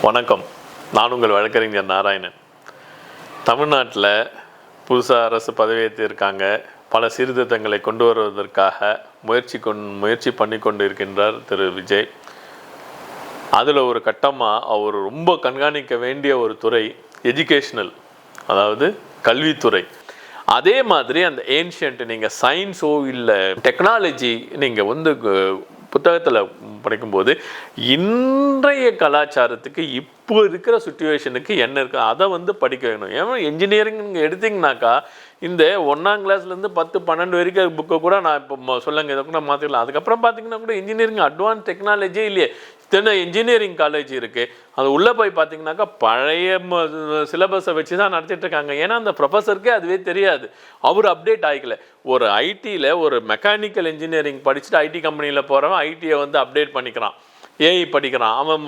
வணக்கம். நான் உங்கள் வழக்கறிஞர் நாராயணன். தமிழ்நாட்டில் புதுசாக அரசு பதவியேற்றிருக்காங்க. பல சீர்திருத்தங்களை கொண்டு வருவதற்காக முயற்சி பண்ணி கொண்டு இருக்கின்றார் திரு விஜய். அதில் ஒரு கட்டமாக அவர் ரொம்ப கண்காணிக்க வேண்டிய ஒரு துறை எஜுகேஷ்னல், அதாவது கல்வித்துறை. அதே மாதிரி அந்த ஏன்ஷியன்ட் நீங்கள் சயின்ஸோ இல்லை டெக்னாலஜி நீங்கள் புத்தகத்தில் படிக்கும்போது இன்றைய கலாச்சாரத்துக்கு இப்போ இருக்கிற சுச்சுவேஷனுக்கு என்ன இருக்குது அதை படிக்க வேணும். ஏன்னா என்ஜினியரிங் எடுத்திங்கனாக்கா இந்த 1ஆம் கிளாஸ்லேருந்து 10, 12 வரைக்கும் புக்கை கூட நான் இப்போ சொல்லுங்க இதை கூட மாற்றிக்கலாம். அதுக்கப்புறம் பார்த்தீங்கன்னா கூட இன்ஜினியரிங் அட்வான்ஸ் டெக்னாலஜியே இல்லையே. இத்தனை இன்ஜினியரிங் காலேஜ் இருக்குது. அது உள்ளே போய் பார்த்தீங்கன்னாக்கா பழைய சிலபஸை வச்சு தான் நடத்திட்டு இருக்காங்க. ஏன்னா அந்த ப்ரொஃபஸருக்கே அதுவே தெரியாது, அவர் அப்டேட் ஆகிக்கல. ஒரு ஐடியில் ஒரு மெக்கானிக்கல் இன்ஜினியரிங் படிச்சுட்டு ஐடி கம்பெனியில் போகிறவன் ஐடியை அப்டேட் பண்ணிக்கிறான், ஏஐ படிக்கிறான். அவன்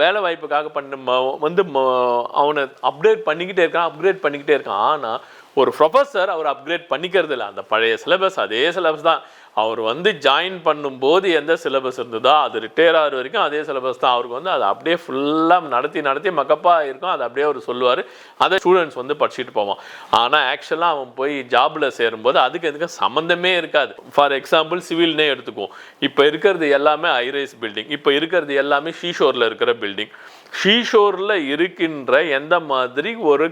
வேலை வாய்ப்புக்காக அவனை அப்டேட் பண்ணிக்கிட்டே இருக்கான். ஆனால் ஒரு ப்ரொஃபஸர் அவர் அப்கிரேட் பண்ணிக்கிறது இல்லை. அந்த பழைய சிலபஸ் அதே சிலபஸ் தான். அவர் ஜாயின் பண்ணும்போது எந்த சிலபஸ் இருந்ததோ அது ரிட்டையர் ஆகிற வரைக்கும் அதே சிலபஸ் தான். அவருக்கு அது அப்படியே ஃபுல்லாக நடத்தி மகப்பாக இருக்கும். அது அப்படியே அவர் சொல்லுவார். அதை ஸ்டூடெண்ட்ஸ் படிச்சுட்டு போவான். ஆனால் ஆக்சுவலாக அவன் போய் ஜாபில் சேரும்போது அதுக்கு எதுக்கு சம்மந்தமே இருக்காது. ஃபார் எக்ஸாம்பிள் சிவில்னே எடுத்துக்குவோம். இப்போ இருக்கிறது எல்லாமே ஹைரைஸ் பில்டிங், இப்போ இருக்கிறது எல்லாமே ஷீஷோரில் இருக்கிற பில்டிங். ஷீஷோரில் இருக்கின்ற எந்த மாதிரி ஒரு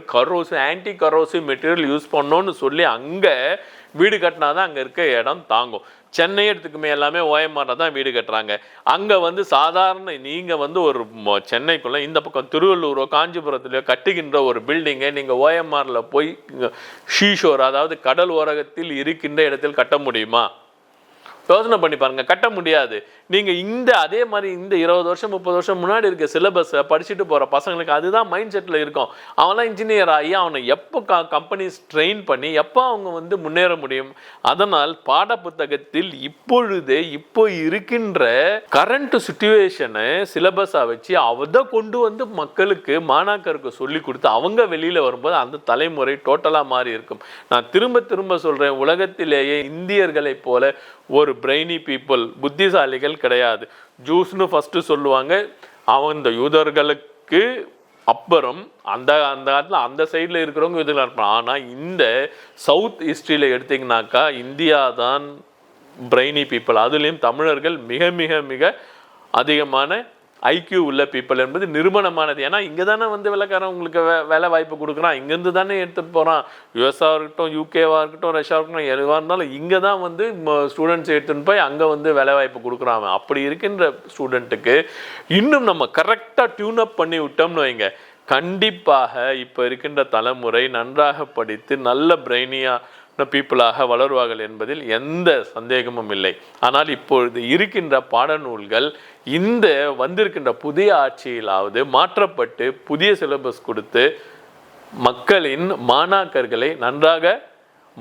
ஆன்டி கரோசிவ் மெட்டீரியல் யூஸ் பண்ணோன்னு சொல்லி அங்கே வீடு கட்டினா தான் அங்கே இருக்க இடம் தாங்கும். சென்னை எடுத்துக்குமே எல்லாமே ஓஎம்ஆர் தான் வீடு கட்டுறாங்க. அங்கே சாதாரண நீங்கள் ஒரு சென்னைக்குள்ளே இந்த பக்கம் திருவள்ளூரோ காஞ்சிபுரத்துலையோ கட்டுகின்ற ஒரு பில்டிங்கை நீங்கள் ஓஎம்ஆரில் போய் ஷீஷோர், அதாவது கடல் ஓரகத்தில் இருக்கின்ற இடத்தில் கட்ட முடியுமா? யோசனை பண்ணி பாருங்க, கட்ட முடியாது. நீங்கள் அதே மாதிரி இந்த 20 வருஷம் 30 வருஷம் முன்னாடி இருக்க சிலபஸை படிச்சுட்டு போகிற பசங்களுக்கு அதுதான் மைண்ட் செட்டில் இருக்கும். அவன்லாம் இன்ஜினியர் ஆகி அவனை எப்போ கம்பெனிஸ் ட்ரெயின் பண்ணி எப்போ அவங்க முன்னேற முடியும்? அதனால் பாட புத்தகத்தில் இப்போ இருக்கின்ற கரண்ட் சுச்சுவேஷனை சிலபஸாக வச்சு அதை கொண்டு மக்களுக்கு மாணாக்கருக்கு சொல்லி கொடுத்து அவங்க வெளியில் வரும்போது அந்த தலைமுறை டோட்டலாக மாறி இருக்கும். நான் திரும்ப சொல்கிறேன், உலகத்திலேயே இந்தியர்களைப் போல ஒரு பிரெய்னி பீப்புள், புத்திசாலிகள் கிடையாது. ஜூஸ்னு ஃபஸ்ட்டு சொல்லுவாங்க. இந்த யூதர்களுக்கு அப்புறம் அந்த காலத்தில் அந்த சைடில் இருக்கிறவங்க யூதர்களாக இருப்பாங்க. ஆனால் இந்த சவுத் ஹிஸ்ட்ரியில் எடுத்திங்கனாக்கா இந்தியா தான் பிரெய்னி பீப்புள். அதுலேயும் தமிழர்கள் மிக மிக மிக அதிகமான ஐக்கியூ உள்ள பீப்புள் என்பது நிரூபணமானது. ஏன்னா இங்கே தானே வேலைக்காரன் உங்களுக்கு வேலை வாய்ப்பு கொடுக்குறான். இங்கேருந்து தானே எடுத்துகிட்டு போகிறான். யூஎஸ்ஆ இருக்கட்டும், யூகேவாக இருக்கட்டும், ரஷ்யா இருக்கட்டும், எதுவாக இருந்தாலும் இங்கே தான் ஸ்டூடெண்ட்ஸ் எடுத்துகிட்டு போய் அங்கே வேலை வாய்ப்பு கொடுக்குறாங்க. அப்படி இருக்கின்ற ஸ்டூடெண்ட்டுக்கு இன்னும் நம்ம கரெக்டாக டியூன் அப் பண்ணி விட்டோம்னு வைங்க, கண்டிப்பாக இப்போ இருக்கின்ற தலைமுறை நன்றாக படித்து நல்ல பிரெய்னியாக பீப்புளாக வளருவார்கள் என்பதில் எந்த சந்தேகமும் இல்லை. ஆனால் இப்பொழுது இருக்கின்ற பாடநூல்கள் இந்த வந்திருக்கின்ற புதிய ஆட்சியிலாவது மாற்றப்பட்டு புதிய சிலபஸ் கொடுத்து மக்களின் மாணாக்கர்களை நன்றாக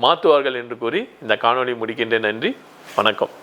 மாற்றுவார்கள் என்று கூறி இந்த காணொளி முடிக்கின்றேன். நன்றி, வணக்கம்.